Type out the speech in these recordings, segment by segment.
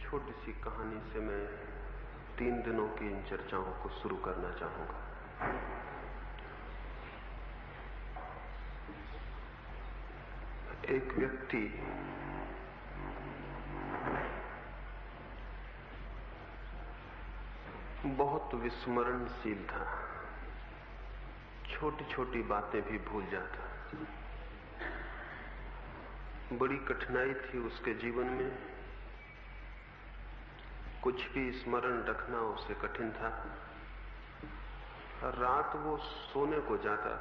छोटी सी कहानी से मैं 3 दिनों की इन चर्चाओं को शुरू करना चाहूंगा। एक व्यक्ति बहुत विस्मरणशील था, छोटी छोटी बातें भी भूल जाता। बड़ी कठिनाई थी उसके जीवन में, कुछ भी स्मरण रखना उसे कठिन था। रात वो सोने को जाता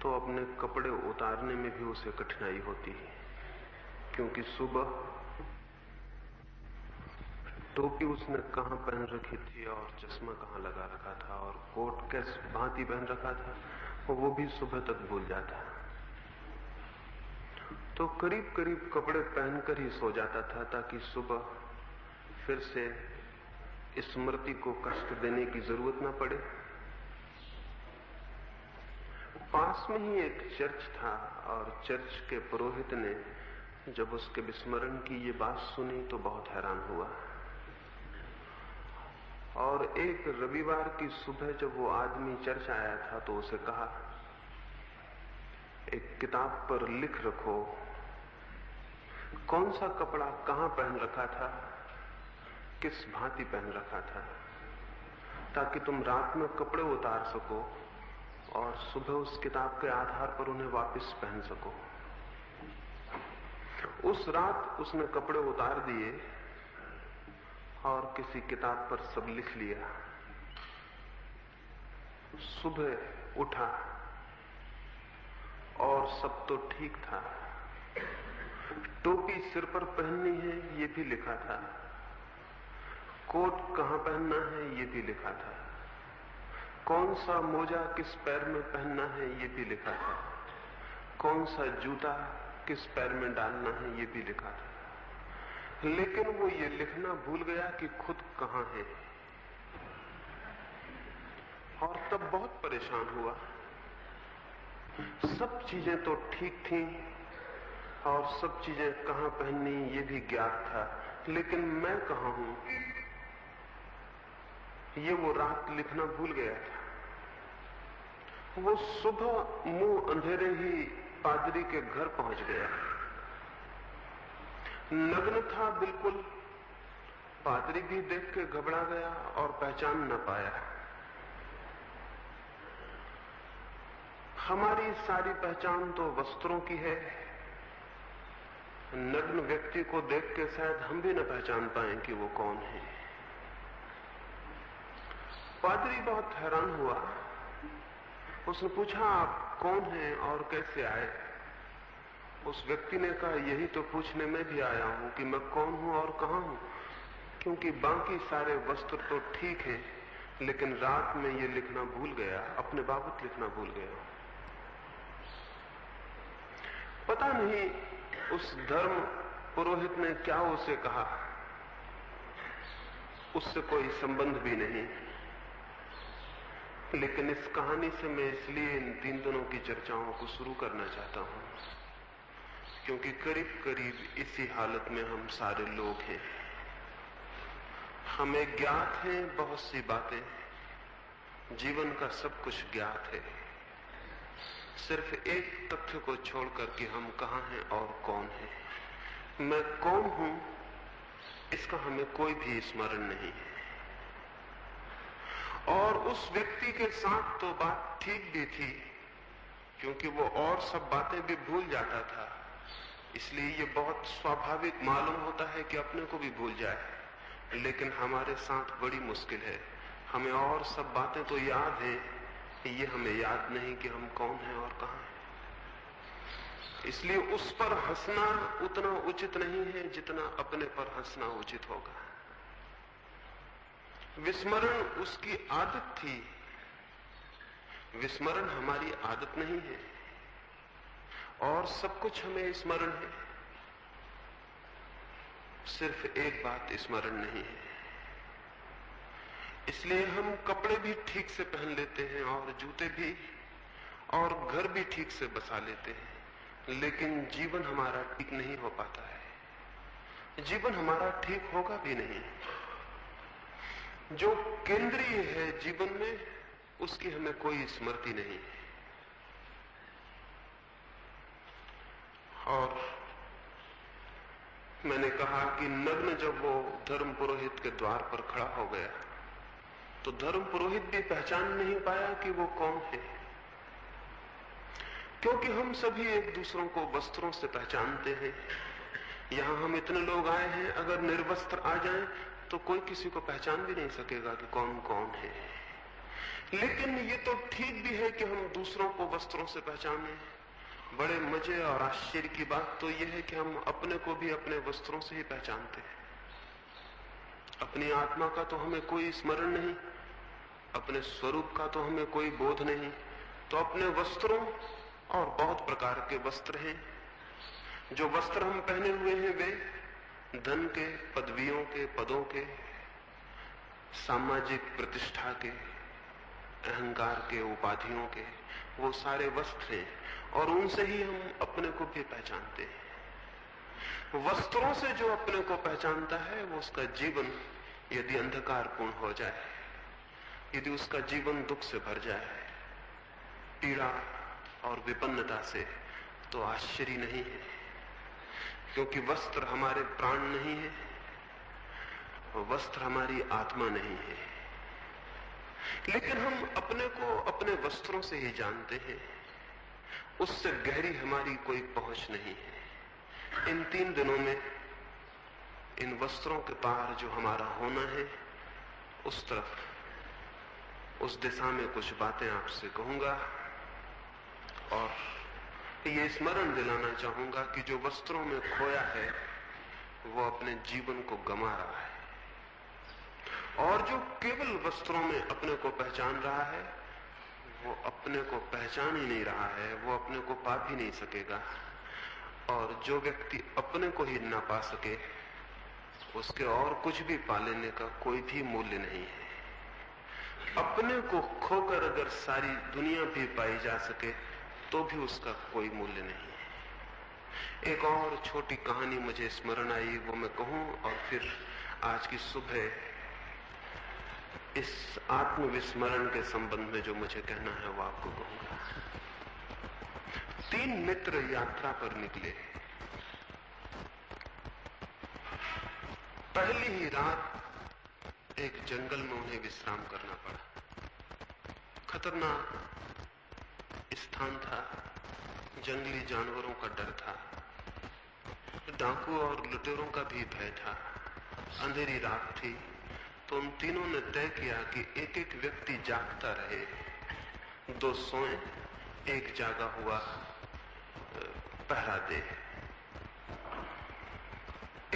तो अपने कपड़े उतारने में भी उसे कठिनाई होती, क्योंकि सुबह टोपी उसने कहां पहन रखी थी और चश्मा कहां लगा रखा था और कोट किस भांति पहन रखा था, वो भी सुबह तक भूल जाता। तो करीब करीब कपड़े पहनकर ही सो जाता था ताकि सुबह फिर से स्मृति को कष्ट देने की जरूरत न पड़े। पास में ही एक चर्च था और चर्च के पुरोहित ने जब उसके विस्मरण की ये बात सुनी तो बहुत हैरान हुआ। और एक रविवार की सुबह जब वो आदमी चर्च आया था तो उसे कहा, एक किताब पर लिख रखो कौन सा कपड़ा कहां पहन रखा था, किस भांति पहन रखा था, ताकि तुम रात में कपड़े उतार सको और सुबह उस किताब के आधार पर उन्हें वापस पहन सको। उस रात उसने कपड़े उतार दिए और किसी किताब पर सब लिख लिया। सुबह उठा और सब तो ठीक था। टोपी सिर पर पहननी है ये भी लिखा था, कोट कहां पहनना है ये भी लिखा था, कौन सा मोजा किस पैर में पहनना है ये भी लिखा था, कौन सा जूता किस पैर में डालना है ये भी लिखा था। लेकिन वो ये लिखना भूल गया कि खुद कहां है, और तब बहुत परेशान हुआ। सब चीजें तो ठीक थी और सब चीजें कहां पहननी ये भी ज्ञात था, लेकिन मैं कहां हूं ये वो रात लिखना भूल गया था। वो सुबह मुंह अंधेरे ही पादरी के घर पहुंच गया। नग्न था बिल्कुल। पादरी भी देख के घबरा गया और पहचान न पाया। हमारी सारी पहचान तो वस्त्रों की है। नग्न व्यक्ति को देख के शायद हम भी न पहचान पाए कि वो कौन है। पादरी बहुत हैरान हुआ। उसने पूछा, आप कौन हैं और कैसे आए? उस व्यक्ति ने कहा, यही तो पूछने में भी आया हूं कि मैं कौन हूं और कहां हूं, क्योंकि बाकी सारे वस्त्र तो ठीक हैं, लेकिन रात में ये लिखना भूल गया, अपने बाबत लिखना भूल गया। पता नहीं उस धर्म पुरोहित ने क्या उसे कहा, उससे कोई संबंध भी नहीं। लेकिन इस कहानी से मैं इसलिए इन 3 दिनों की चर्चाओं को शुरू करना चाहता हूं, क्योंकि करीब करीब इसी हालत में हम सारे लोग हैं। हमें ज्ञात है बहुत सी बातें, जीवन का सब कुछ ज्ञात है, सिर्फ एक तथ्य को छोड़कर कि हम कहां हैं और कौन है। मैं कौन हूं इसका हमें कोई भी स्मरण नहीं है। और उस व्यक्ति के साथ तो बात ठीक भी थी, क्योंकि वो और सब बातें भी भूल जाता था, इसलिए ये बहुत स्वाभाविक मालूम होता है कि अपने को भी भूल जाए। लेकिन हमारे साथ बड़ी मुश्किल है, हमें और सब बातें तो याद हैं, ये हमें याद नहीं कि हम कौन हैं और कहां हैं। इसलिए उस पर हंसना उतना उचित नहीं है जितना अपने पर हंसना उचित होगा। विस्मरण उसकी आदत थी, विस्मरण हमारी आदत नहीं है, और सब कुछ हमें स्मरण है, सिर्फ एक बात स्मरण नहीं है। इसलिए हम कपड़े भी ठीक से पहन लेते हैं और जूते भी, और घर भी ठीक से बसा लेते हैं, लेकिन जीवन हमारा ठीक नहीं हो पाता है। जीवन हमारा ठीक होगा भी नहीं। जो केंद्रीय है जीवन में, उसकी हमें कोई स्मृति नहीं। और मैंने कहा कि नग्न जब वो धर्म पुरोहित के द्वार पर खड़ा हो गया, तो धर्म पुरोहित भी पहचान नहीं पाया कि वो कौन है, क्योंकि हम सभी एक दूसरों को वस्त्रों से पहचानते हैं। यहां हम इतने लोग आए हैं, अगर निर्वस्त्र आ जाएं तो कोई किसी को पहचान भी नहीं सकेगा कि कौन कौन है। लेकिन ये तो ठीक भी है कि हम दूसरों को वस्त्रों से पहचाने। बड़े मजे और आश्चर्य की बात तो यह है कि हम अपने को भी अपने वस्त्रों से ही पहचानते हैं। अपनी आत्मा का तो हमें कोई स्मरण नहीं, अपने स्वरूप का तो हमें कोई बोध नहीं, तो अपने वस्त्रों, और बहुत प्रकार के वस्त्र हैं। जो वस्त्र हम पहने हुए हैं वे धन के, पदवियों के, पदों के, सामाजिक प्रतिष्ठा के, अहंकार के, उपाधियों के, वो सारे वस्त्र हैं, और उनसे ही हम अपने को भी पहचानते हैं। वस्त्रों से जो अपने को पहचानता है, वो उसका जीवन यदि अंधकारपूर्ण हो जाए, यदि उसका जीवन दुख से भर जाए, पीड़ा और विपन्नता से, तो आश्चर्य नहीं है, क्योंकि वस्त्र हमारे प्राण नहीं है, वस्त्र हमारी आत्मा नहीं है। लेकिन हम अपने को अपने वस्त्रों से ही जानते हैं, उससे गहरी हमारी कोई पहुंच नहीं है। इन 3 दिनों में इन वस्त्रों के पार जो हमारा होना है, उस तरफ, उस दिशा में कुछ बातें आपसे कहूंगा, और ये स्मरण दिलाना चाहूंगा कि जो वस्त्रों में खोया है वो अपने जीवन को गंवा रहा है, और जो केवल वस्त्रों में अपने को पहचान रहा है वो अपने को पहचान ही नहीं रहा है, वो अपने को पा भी नहीं सकेगा। और जो व्यक्ति अपने को ही ना पा सके, उसके और कुछ भी पा लेने का कोई भी मूल्य नहीं है। अपने को खोकर अगर सारी दुनिया भी पाई जा सके तो भी उसका कोई मूल्य नहीं है। एक और छोटी कहानी मुझे स्मरण आई, वो मैं कहूं, और फिर आज की सुबह इस आत्मविस्मरण के संबंध में जो मुझे कहना है वो आपको कहूंगा। 3 मित्र यात्रा पर निकले। पहली ही रात एक जंगल में उन्हें विश्राम करना पड़ा। खतरनाक स्थान था, जंगली जानवरों का डर था, डाकू और लुटेरों का भी भय था, अंधेरी रात थी। तो उन तीनों ने तय किया कि एक एक व्यक्ति जागता रहे, 2 सोए, एक जागा हुआ पहरा दे।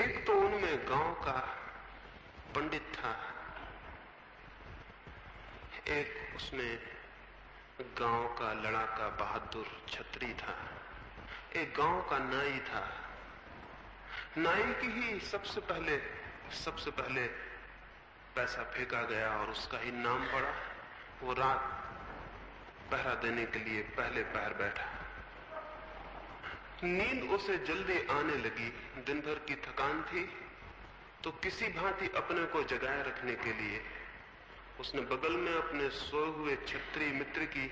एक तो उनमें गांव का पंडित था, एक उसमें गांव का लड़ाका बहादुर छत्री था, एक गांव का नाई था। नाई की ही सबसे पहले पैसा फेंका गया और उसका ही नाम पड़ा। वो रात पहरा देने के लिए पहले पहर बैठा। नींद उसे जल्दी आने लगी, दिन भर की थकान थी, तो किसी भांति अपने को जगाए रखने के लिए उसने बगल में अपने सोए हुए छत्री मित्र की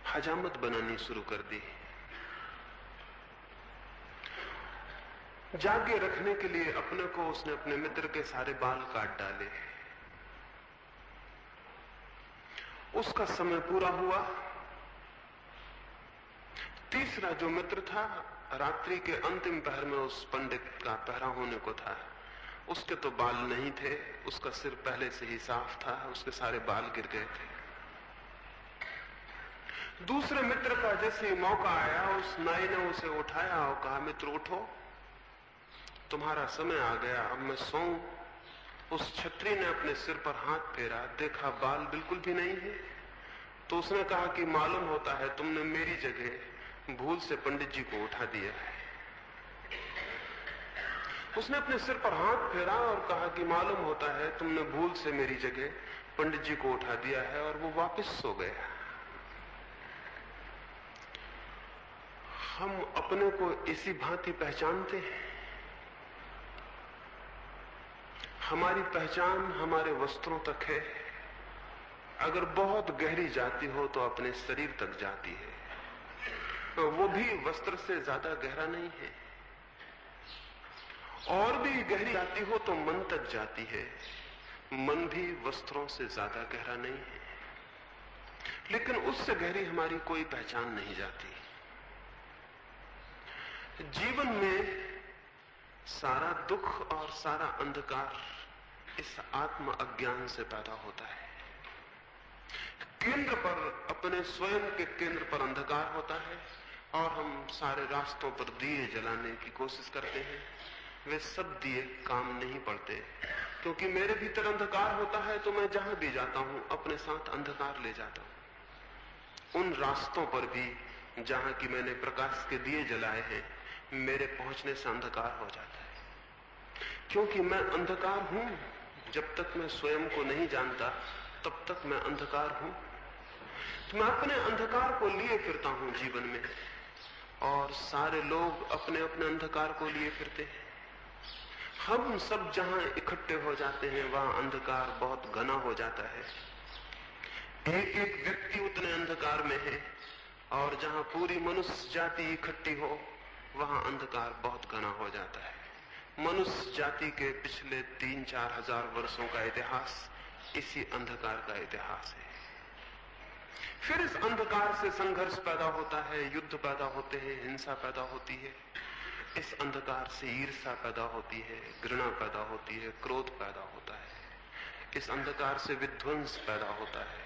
हजामत बनानी शुरू कर दी। जागे रखने के लिए अपने को उसने अपने मित्र के सारे बाल काट डाले। उसका समय पूरा हुआ। तीसरा जो मित्र था, रात्रि के अंतिम पहर में उस पंडित का पहरा होने को था। उसके तो बाल नहीं थे, उसका सिर पहले से ही साफ था, उसके सारे बाल गिर गए थे। दूसरे मित्र का जैसे मौका आया, उस नाई ने उसे उठाया और कहा, मित्र उठो, तुम्हारा समय आ गया, अब मैं सोऊं। उस छत्री ने अपने सिर पर हाथ फेरा, देखा बाल बिल्कुल भी नहीं है। तो उसने कहा कि मालूम होता है तुमने मेरी जगह भूल से पंडित जी को उठा दिया है। उसने अपने सिर पर हाथ फेरा और कहा कि मालूम होता है तुमने भूल से मेरी जगह पंडित जी को उठा दिया है, और वो वापस सो गया। हम अपने को इसी भांति पहचानते हैं। हमारी पहचान हमारे वस्त्रों तक है, अगर बहुत गहरी जाती हो तो अपने शरीर तक जाती है, तो वो भी वस्त्र से ज्यादा गहरा नहीं है। और भी गहरी जाती हो तो मन तक जाती है, मन भी वस्त्रों से ज्यादा गहरा नहीं है, लेकिन उससे गहरी हमारी कोई पहचान नहीं जाती। जीवन में सारा दुख और सारा अंधकार इस आत्म अज्ञान से पैदा होता है। केंद्र पर, अपने स्वयं के केंद्र पर अंधकार होता है और हम सारे रास्तों पर दिए जलाने की कोशिश करते हैं। वे सब दिए काम नहीं पड़ते, क्योंकि मेरे भीतर अंधकार होता है तो मैं जहां भी जाता हूं अपने साथ अंधकार ले जाता हूं। उन रास्तों पर भी जहां की मैंने प्रकाश के दिए जलाए हैं, मेरे पहुंचने से अंधकार हो जाता है, क्योंकि मैं अंधकार हूं। जब तक मैं स्वयं को नहीं जानता तब तक मैं अंधकार हूं। तो मैं अपने अंधकार को लिए फिरता हूं जीवन में, और सारे लोग अपने अपने अंधकार को लिए फिरते हैं। हम सब जहां इकट्ठे हो जाते हैं वहां अंधकार बहुत घना हो जाता है। एक एक व्यक्ति उतने अंधकार में है, और जहां पूरी मनुष्य जाति इकट्ठी हो वहां अंधकार बहुत घना हो जाता है। मनुष्य जाति के पिछले 3-4 हजार वर्षों का इतिहास इसी अंधकार का इतिहास है। फिर इस अंधकार से संघर्ष पैदा होता है, युद्ध पैदा होते हैं, हिंसा पैदा होती है। इस अंधकार से ईर्ष्या पैदा होती है, घृणा पैदा होती है, क्रोध पैदा होता है। इस अंधकार से विध्वंस पैदा होता है।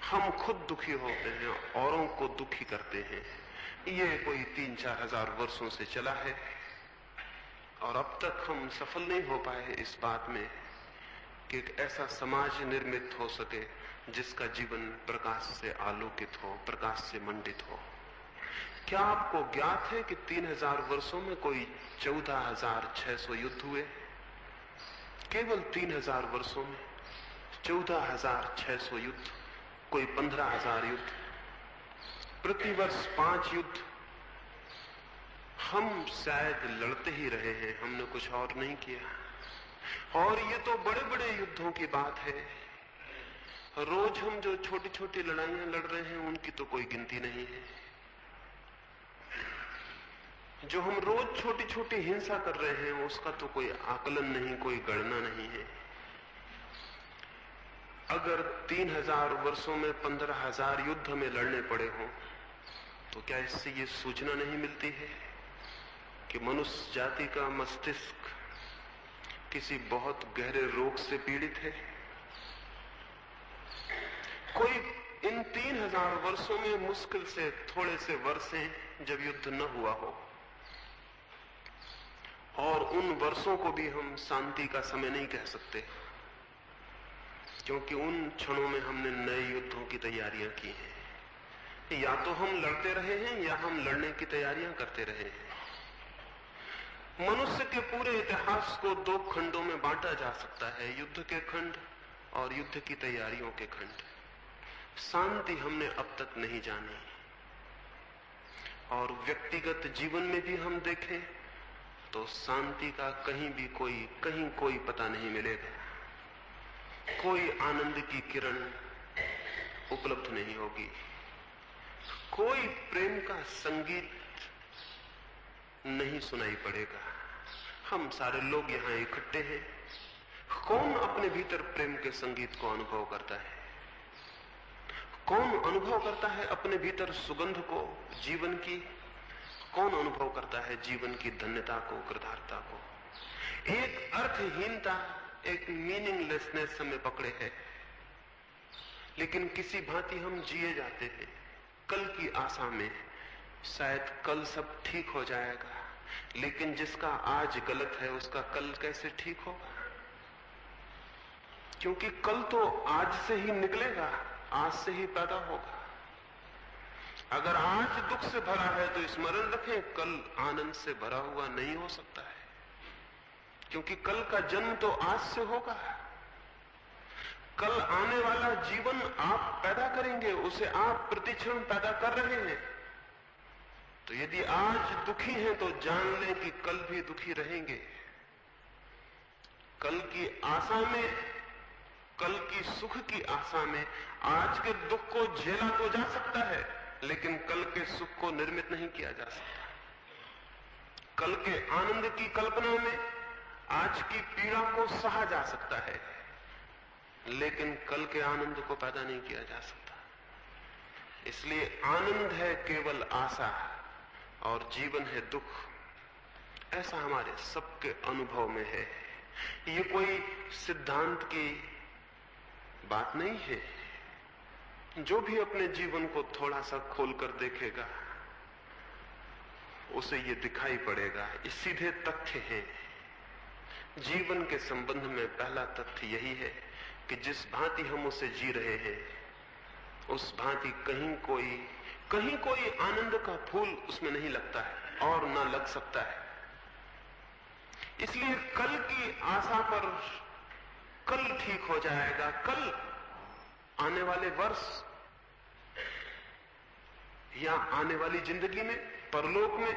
हम खुद दुखी होते हैं, औरों को दुखी करते हैं। ये कोई 3-4 हजार वर्षों से चला है, और अब तक हम सफल नहीं हो पाए इस बात में कि एक ऐसा समाज निर्मित हो सके जिसका जीवन प्रकाश से आलोकित हो, प्रकाश से मंडित हो। क्या आपको ज्ञात है कि 3000 वर्षों में कोई 14,600 युद्ध हुए? केवल 3000 वर्षों में 14,600 युद्ध, कोई 15,000 युद्ध, प्रतिवर्ष 5 युद्ध। हम शायद लड़ते ही रहे हैं, हमने कुछ और नहीं किया। और ये तो बड़े बड़े युद्धों की बात है। रोज हम जो छोटी छोटी लड़ाइयां लड़ रहे हैं उनकी तो कोई गिनती नहीं है। जो हम रोज छोटी छोटी हिंसा कर रहे हैं उसका तो कोई आकलन नहीं, कोई गणना नहीं है। अगर 3000 वर्षों में 15,000 युद्ध हमें लड़ने पड़े हों तो क्या इससे ये सूचना नहीं मिलती है कि मनुष्य जाति का मस्तिष्क किसी बहुत गहरे रोग से पीड़ित है? कोई इन 3000 वर्षों में मुश्किल से थोड़े से वर्ष हैं जब युद्ध न हुआ हो, और उन वर्षों को भी हम शांति का समय नहीं कह सकते, क्योंकि उन क्षणों में हमने नए युद्धों की तैयारियां की हैं। या तो हम लड़ते रहे हैं या हम लड़ने की तैयारियां करते रहे हैं। मनुष्य के पूरे इतिहास को 2 खंडों में बांटा जा सकता है, युद्ध के खंड और युद्ध की तैयारियों के खंड। शांति हमने अब तक नहीं जानी, और व्यक्तिगत जीवन में भी हम देखें तो शांति का कहीं कोई पता नहीं मिलेगा। कोई आनंद की किरण उपलब्ध नहीं होगी, कोई प्रेम का संगीत नहीं सुनाई पड़ेगा। हम सारे लोग यहां इकट्ठे हैं, कौन अपने भीतर प्रेम के संगीत को अनुभव करता है? कौन अनुभव करता है अपने भीतर सुगंध को, जीवन की? कौन अनुभव करता है जीवन की धन्यता को, कृतार्थता को? एक अर्थहीनता, एक मीनिंगलेसनेस हमें पकड़े है, लेकिन किसी भांति हम जिए जाते हैं कल की आशा में। शायद कल सब ठीक हो जाएगा, लेकिन जिसका आज गलत है उसका कल कैसे ठीक होगा? क्योंकि कल तो आज से ही निकलेगा, आज से ही पैदा होगा। अगर आज दुख से भरा है तो स्मरण रखें, कल आनंद से भरा हुआ नहीं हो सकता है, क्योंकि कल का जन्म तो आज से होगा। कल आने वाला जीवन आप पैदा करेंगे, उसे आप प्रतिक्षण पैदा कर रहे हैं। तो यदि आज दुखी हैं तो जान लें कि कल भी दुखी रहेंगे। कल की आशा में, कल की सुख की आशा में आज के दुख को झेला तो जा सकता है, लेकिन कल के सुख को निर्मित नहीं किया जा सकता। कल के आनंद की कल्पना में आज की पीड़ा को सहा जा सकता है, लेकिन कल के आनंद को पैदा नहीं किया जा सकता। इसलिए आनंद है केवल आशा और जीवन है दुख। ऐसा हमारे सबके अनुभव में है। ये कोई सिद्धांत की बात नहीं है। जो भी अपने जीवन को थोड़ा सा खोलकर देखेगा उसे ये दिखाई पड़ेगा। ये सीधे तथ्य हैं। जीवन के संबंध में पहला तथ्य यही है कि जिस भांति हम उसे जी रहे हैं उस भांति कहीं कोई आनंद का फूल उसमें नहीं लगता है और ना लग सकता है। इसलिए कल की आशा पर कल ठीक हो जाएगा, कल आने वाले वर्ष या आने वाली जिंदगी में, परलोक में,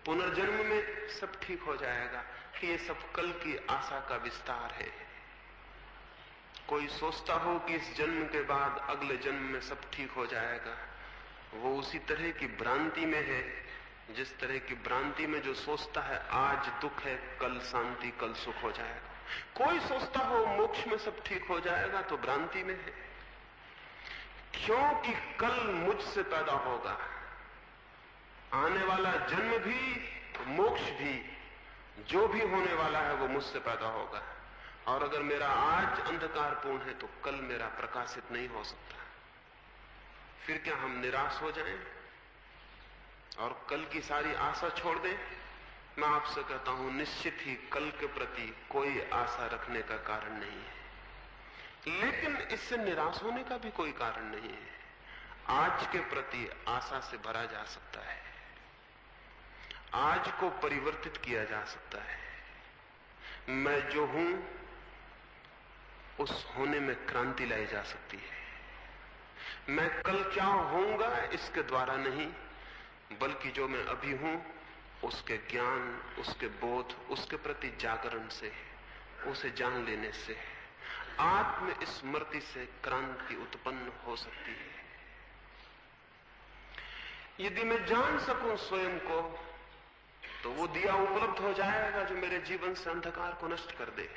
पुनर्जन्म में सब ठीक हो जाएगा। ये सब कल की आशा का विस्तार है। कोई सोचता हो कि इस जन्म के बाद अगले जन्म में सब ठीक हो जाएगा, वो उसी तरह की भ्रांति में है जिस तरह की भ्रांति में जो सोचता है आज दुख है, कल शांति, कल सुख हो जाएगा। कोई सोचता हो मोक्ष में सब ठीक हो जाएगा तो भ्रांति में है, क्योंकि कल मुझसे पैदा होगा। आने वाला जन्म भी, मोक्ष भी, जो भी होने वाला है वो मुझसे पैदा होगा। और अगर मेरा आज अंधकारपूर्ण है तो कल मेरा प्रकाशित नहीं हो सकता। फिर क्या हम निराश हो जाएं और कल की सारी आशा छोड़ दें? मैं आपसे कहता हूं, निश्चित ही कल के प्रति कोई आशा रखने का कारण नहीं है, लेकिन इससे निराश होने का भी कोई कारण नहीं है। आज के प्रति आशा से भरा जा सकता है, आज को परिवर्तित किया जा सकता है। मैं जो हूं उस होने में क्रांति लाई जा सकती है। मैं कल क्या होऊंगा इसके द्वारा नहीं, बल्कि जो मैं अभी हूं उसके ज्ञान, उसके बोध, उसके प्रति जागरण से, उसे जान लेने से, आत्म स्मृति से क्रांति उत्पन्न हो सकती है। यदि मैं जान सकूं स्वयं को तो वो दिया उपलब्ध हो जाएगा जो मेरे जीवन से अंधकार को नष्ट कर दे।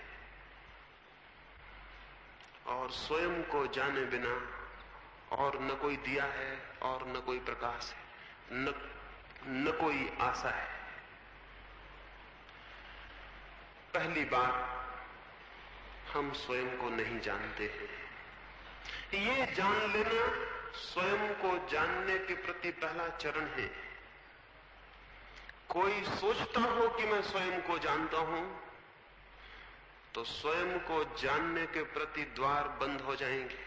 और स्वयं को जाने बिना और न कोई दिया है और न कोई प्रकाश है, न कोई आशा है। पहली बात, हम स्वयं को नहीं जानते हैं। ये जान लेना स्वयं को जानने के प्रति पहला चरण है। कोई सोचता हो कि मैं स्वयं को जानता हूं तो स्वयं को जानने के प्रति द्वार बंद हो जाएंगे।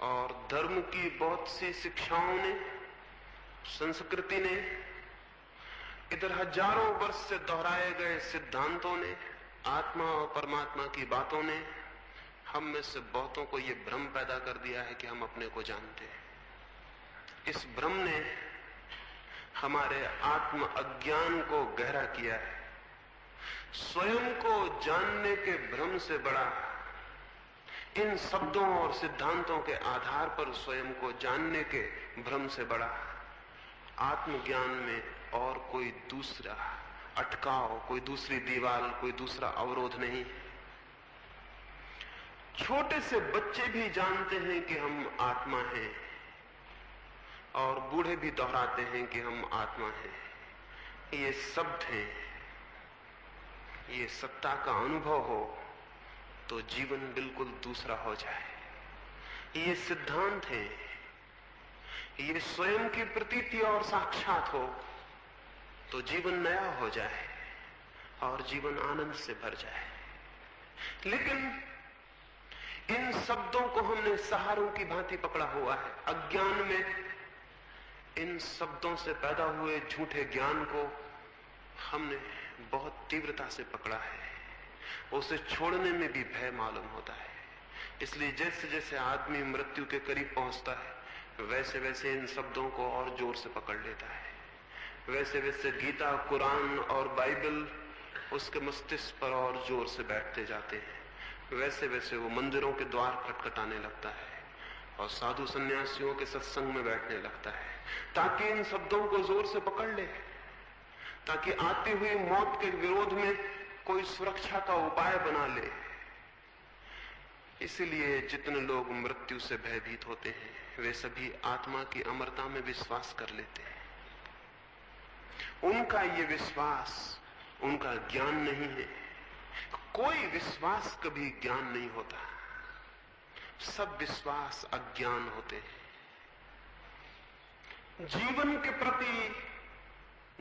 और धर्म की बहुत सी शिक्षाओं ने, संस्कृति ने, इधर हजारों वर्ष से दोहराए गए सिद्धांतों ने, आत्मा और परमात्मा की बातों ने हम में से बहुतों को यह भ्रम पैदा कर दिया है कि हम अपने को जानते हैं। इस भ्रम ने हमारे आत्म अज्ञान को गहरा किया है। स्वयं को जानने के भ्रम से बड़ा, इन शब्दों और सिद्धांतों के आधार पर स्वयं को जानने के भ्रम से बड़ा आत्मज्ञान में और कोई दूसरा अटकाव, कोई दूसरी दीवार, कोई दूसरा अवरोध नहीं। छोटे से बच्चे भी जानते हैं कि हम आत्मा हैं और बूढ़े भी दोहराते हैं कि हम आत्मा हैं। ये शब्द हैं, ये सत्ता का अनुभव हो तो जीवन बिल्कुल दूसरा हो जाए। ये सिद्धांत है, ये स्वयं की प्रतीति और साक्षात हो तो जीवन नया हो जाए और जीवन आनंद से भर जाए। लेकिन इन शब्दों को हमने सहारों की भांति पकड़ा हुआ है। अज्ञान में इन शब्दों से पैदा हुए झूठे ज्ञान को हमने बहुत तीव्रता से पकड़ा है। उसे छोड़ने में भी भय मालूम होता है। इसलिए जैसे जैसे आदमी मृत्यु के करीब पहुंचता है वैसे वैसे इन शब्दों को और जोर से पकड़ लेता है। वैसे वैसे गीता, कुरान और बाइबल उसके मस्तिष्क पर और जोर से बैठते जाते हैं। वैसे वैसे वो मंदिरों के द्वार खटखटाने लगता है और साधु सन्यासियों के सत्संग में बैठने लगता है, ताकि इन शब्दों को जोर से पकड़ ले, ताकि आती हुई मौत के विरोध में कोई सुरक्षा का उपाय बना ले। इसलिए जितने लोग मृत्यु से भयभीत होते हैं वे सभी आत्मा की अमरता में विश्वास कर लेते हैं। उनका ये विश्वास उनका ज्ञान नहीं है। कोई विश्वास कभी ज्ञान नहीं होता, सब विश्वास अज्ञान होते हैं। जीवन के प्रति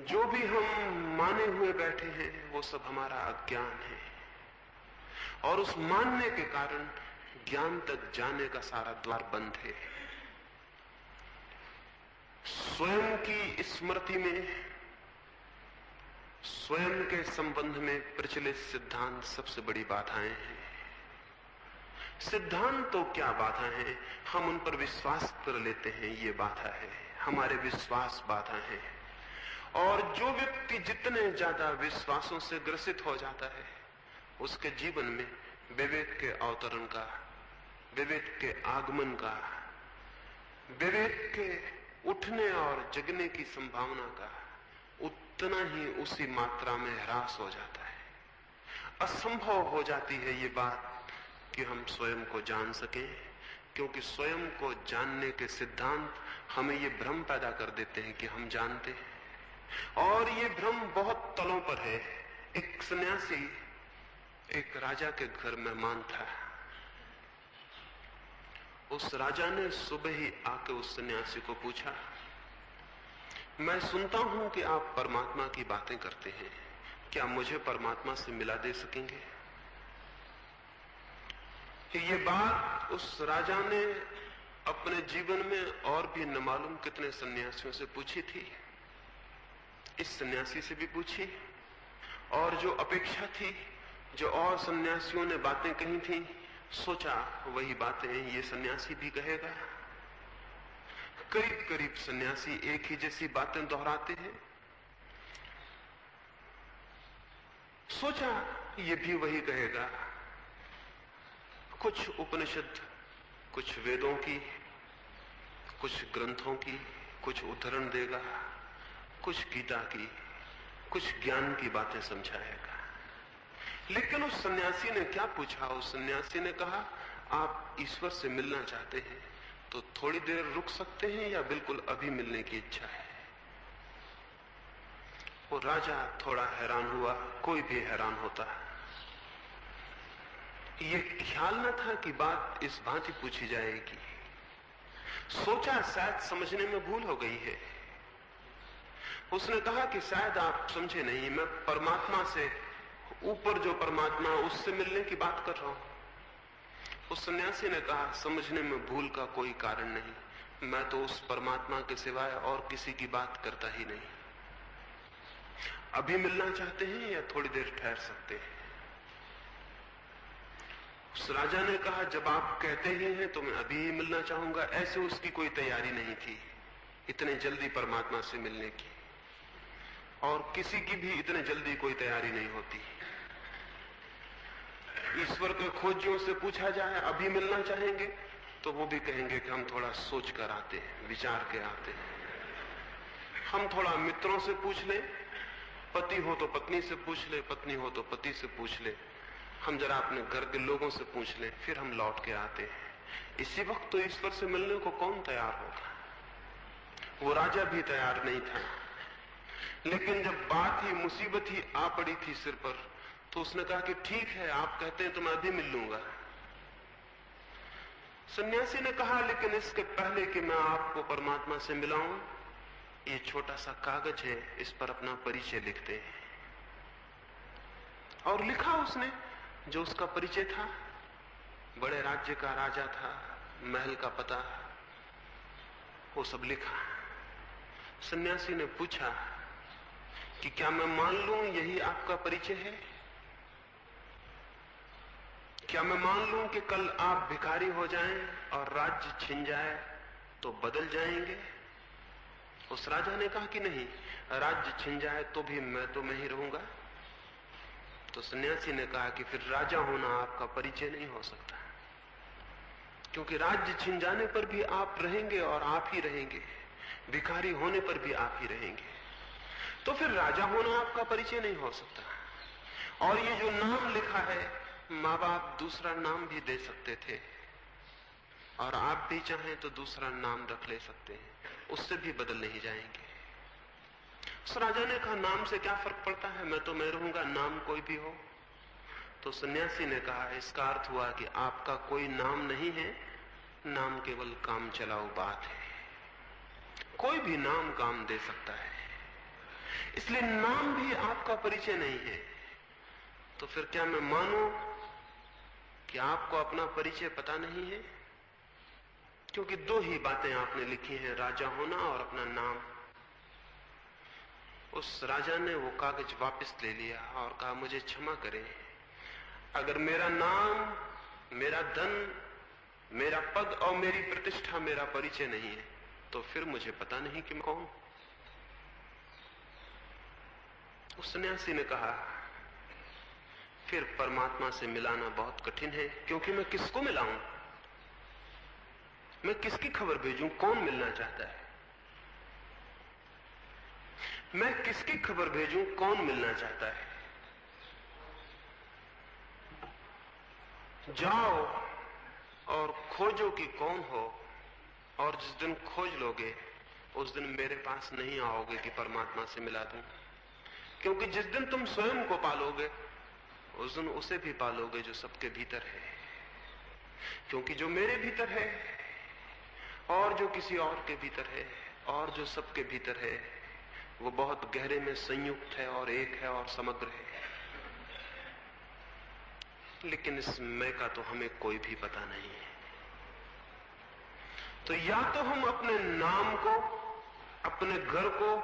जो भी हम माने हुए बैठे हैं वो सब हमारा अज्ञान है, और उस मानने के कारण ज्ञान तक जाने का सारा द्वार बंद है। स्वयं की स्मृति में, स्वयं के संबंध में प्रचलित सिद्धांत सबसे बड़ी बाधाएं हैं। सिद्धांत तो क्या बाधा है, हम उन पर विश्वास कर लेते हैं, ये बाधा है। हमारे विश्वास बाधा है। और जो व्यक्ति जितने ज्यादा विश्वासों से ग्रसित हो जाता है उसके जीवन में विवेक के अवतरण का, विवेक के आगमन का, विवेक के उठने और जगने की संभावना का उतना ही उसी मात्रा में ह्रास हो जाता है। असंभव हो जाती है ये बात कि हम स्वयं को जान सकें, क्योंकि स्वयं को जानने के सिद्धांत हमें ये भ्रम पैदा कर देते हैं कि हम जानते हैं, और ये भ्रम बहुत तलों पर है। एक सन्यासी एक राजा के घर मेहमान था। उस राजा ने सुबह ही आके उस सन्यासी को पूछा, मैं सुनता हूं कि आप परमात्मा की बातें करते हैं, क्या मुझे परमात्मा से मिला दे सकेंगे? ये बात उस राजा ने अपने जीवन में और भी न मालूम कितने सन्यासियों से पूछी थी। इस सन्यासी से भी पूछी, और जो अपेक्षा थी, जो और सन्यासियों ने बातें कही थी, सोचा वही बातें ये सन्यासी भी कहेगा। करीब करीब सन्यासी एक ही जैसी बातें दोहराते हैं। सोचा ये भी वही कहेगा। कुछ उपनिषद, कुछ वेदों की, कुछ ग्रंथों की कुछ उदाहरण देगा, कुछ गीता की, कुछ ज्ञान की बातें समझाएगा। लेकिन उस सन्यासी ने क्या पूछा? उस सन्यासी ने कहा, आप ईश्वर से मिलना चाहते हैं तो थोड़ी देर रुक सकते हैं या बिल्कुल अभी मिलने की इच्छा है? वो राजा थोड़ा हैरान हुआ, कोई भी हैरान होता। ये ख्याल न था कि बात इस भांति पूछी जाएगी। सोचा शायद समझने में भूल हो गई है। उसने कहा कि शायद आप समझे नहीं, मैं परमात्मा से, ऊपर जो परमात्मा उससे मिलने की बात कर रहा हूं। उस सन्यासी ने कहा, समझने में भूल का कोई कारण नहीं, मैं तो उस परमात्मा के सिवाय और किसी की बात करता ही नहीं। अभी मिलना चाहते हैं या थोड़ी देर ठहर सकते हैं? उस राजा ने कहा, जब आप कहते ही हैं तो मैं अभी ही मिलना चाहूंगा। ऐसे उसकी कोई तैयारी नहीं थी इतने जल्दी परमात्मा से मिलने की, और किसी की भी इतने जल्दी कोई तैयारी नहीं होती। ईश्वर के खोजियों से पूछा जाए अभी मिलना चाहेंगे तो वो भी कहेंगे कि हम थोड़ा सोच कर आते हैं, विचार के आते हैं। हम थोड़ा मित्रों से पूछ ले, पति हो तो पत्नी से पूछ ले, पत्नी हो तो पति से पूछ ले, हम जरा अपने घर के लोगों से पूछ ले, फिर हम लौट के आते हैं। इसी वक्त तो ईश्वर से मिलने को कौन तैयार होगा? वो राजा भी तैयार नहीं था। लेकिन जब बात ही, मुसीबत ही आ पड़ी थी सिर पर, तो उसने कहा कि ठीक है, आप कहते हैं तो मैं अभी मिल लूंगा। सन्यासी ने कहा, लेकिन इसके पहले कि मैं आपको परमात्मा से मिलाऊं, ये छोटा सा कागज है, इस पर अपना परिचय लिखते हैं। और लिखा उसने जो उसका परिचय था। बड़े राज्य का राजा था, महल का पता, वो सब लिखा। सन्यासी ने पूछा कि क्या मैं मान लूं यही आपका परिचय है? क्या मैं मान लूं कि कल आप भिखारी हो जाएं और राज्य छिन जाए तो बदल जाएंगे? उस राजा ने कहा कि नहीं, राज्य छिन जाए तो भी मैं ही रहूंगा। तो सन्यासी ने कहा कि फिर राजा होना आपका परिचय नहीं हो सकता, क्योंकि राज्य छिन जाने पर भी आप रहेंगे और आप ही रहेंगे, भिखारी होने पर भी आप ही रहेंगे, तो फिर राजा होना आपका परिचय नहीं हो सकता। और ये जो नाम लिखा है, माँ बाप दूसरा नाम भी दे सकते थे, और आप भी चाहें तो दूसरा नाम रख ले सकते हैं, उससे भी बदल नहीं जाएंगे। उस राजा ने कहा, नाम से क्या फर्क पड़ता है, मैं तो मैं रहूंगा, नाम कोई भी हो। तो सन्यासी ने कहा, इसका अर्थ हुआ कि आपका कोई नाम नहीं है, नाम केवल काम चलाऊ बात है। कोई भी नाम काम दे सकता है, इसलिए नाम भी आपका परिचय नहीं है। तो फिर क्या मैं मानूं कि आपको अपना परिचय पता नहीं है? क्योंकि दो ही बातें आपने लिखी हैं, राजा होना और अपना नाम। उस राजा ने वो कागज वापस ले लिया और कहा, मुझे क्षमा करें, अगर मेरा नाम, मेरा धन, मेरा पद और मेरी प्रतिष्ठा मेरा परिचय नहीं है, तो फिर मुझे पता नहीं कि मैं कौन। उस सन्यासी ने कहा, फिर परमात्मा से मिलाना बहुत कठिन है, क्योंकि मैं किसको मिलाऊं, मैं किसकी खबर भेजूं, कौन मिलना चाहता है, मैं किसकी खबर भेजूं, कौन मिलना चाहता है। जाओ और खोजो कि कौन हो, और जिस दिन खोज लोगे उस दिन मेरे पास नहीं आओगे कि परमात्मा से मिला दूं, क्योंकि जिस दिन तुम स्वयं को पालोगे उस दिन उसे भी पालोगे जो सबके भीतर है। क्योंकि जो मेरे भीतर है और जो किसी और के भीतर है और जो सबके भीतर है, वो बहुत गहरे में संयुक्त है और एक है और समग्र है। लेकिन इस मैं का तो हमें कोई भी पता नहीं है। तो या तो हम अपने नाम को, अपने घर को,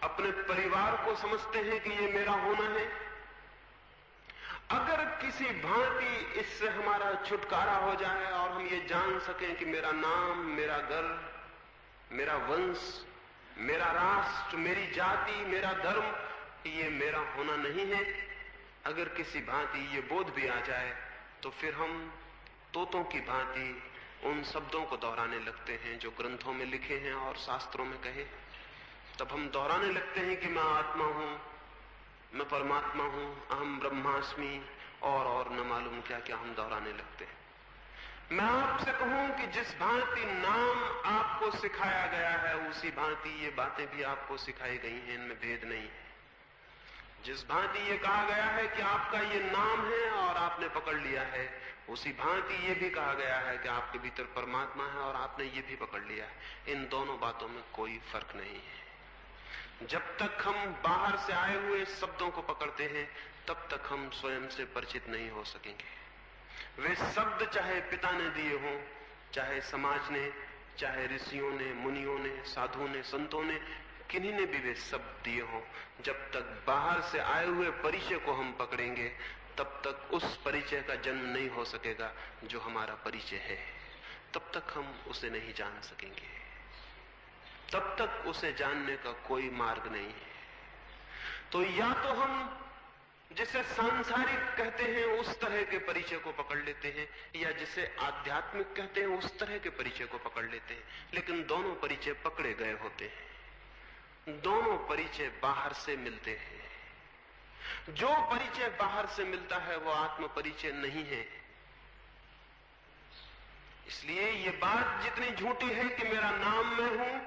अपने परिवार को समझते हैं कि ये मेरा होना है। अगर किसी भांति इससे हमारा छुटकारा हो जाए और हम ये जान सकें कि मेरा नाम, मेरा घर, मेरा वंश, मेरा राष्ट्र, मेरी जाति, मेरा धर्म, ये मेरा होना नहीं है, अगर किसी भांति ये बोध भी आ जाए, तो फिर हम तोतों की भांति उन शब्दों को दोहराने लगते हैं जो ग्रंथों में लिखे हैं और शास्त्रों में कहे। तब हम दोहराने लगते हैं कि मैं आत्मा हूं, मैं परमात्मा हूं, अहम ब्रह्मास्मि, और न मालूम क्या क्या हम दोहराने लगते हैं। मैं आपसे कहूं कि जिस भांति नाम आपको सिखाया गया है, उसी भांति ये बातें भी आपको सिखाई गई हैं, इनमें भेद नहीं है। जिस भांति ये कहा गया है कि आपका ये नाम है और आपने पकड़ लिया है, उसी भांति ये भी कहा गया है कि आपके भीतर परमात्मा है और आपने ये भी पकड़ लिया है। इन दोनों बातों में कोई फर्क नहीं है। जब तक हम बाहर से आए हुए शब्दों को पकड़ते हैं, तब तक हम स्वयं से परिचित नहीं हो सकेंगे। वे शब्द चाहे पिता ने दिए हों, चाहे समाज ने, चाहे ऋषियों ने, मुनियों ने, साधुओं ने, संतों ने, किन्हीं ने भी वे शब्द दिए हों, जब तक बाहर से आए हुए परिचय को हम पकड़ेंगे, तब तक उस परिचय का जन्म नहीं हो सकेगा जो हमारा परिचय है। तब तक हम उसे नहीं जान सकेंगे, तब तक उसे जानने का कोई मार्ग नहीं है। तो या तो हम जिसे सांसारिक कहते हैं उस तरह के परिचय को पकड़ लेते हैं, या जिसे आध्यात्मिक कहते हैं उस तरह के परिचय को पकड़ लेते हैं। लेकिन दोनों परिचय पकड़े गए होते हैं, दोनों परिचय बाहर से मिलते हैं। जो परिचय बाहर से मिलता है वो आत्म परिचय नहीं है। इसलिए ये बात जितनी झूठी है कि मेरा नाम मैं हूं,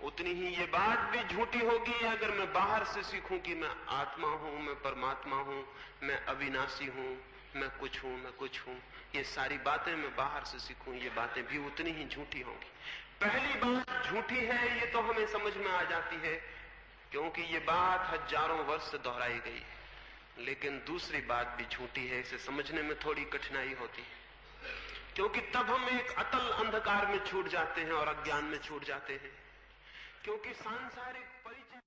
उतनी ही ये बात भी झूठी होगी अगर मैं बाहर से सीखूं कि मैं आत्मा हूं, मैं परमात्मा हूं, मैं अविनाशी हूं, मैं कुछ हूं, मैं कुछ हूं। ये सारी बातें मैं बाहर से सीखूं, ये बातें भी उतनी ही झूठी होंगी। पहली बात झूठी है, ये तो हमें समझ में आ जाती है क्योंकि ये बात हजारों वर्ष से दोहराई गई है। लेकिन दूसरी बात भी झूठी है, इसे समझने में थोड़ी कठिनाई होती है, क्योंकि तब हम एक अतल अंधकार में छूट जाते हैं और अज्ञान में छूट जाते हैं। क्योंकि सांसारिक परिचय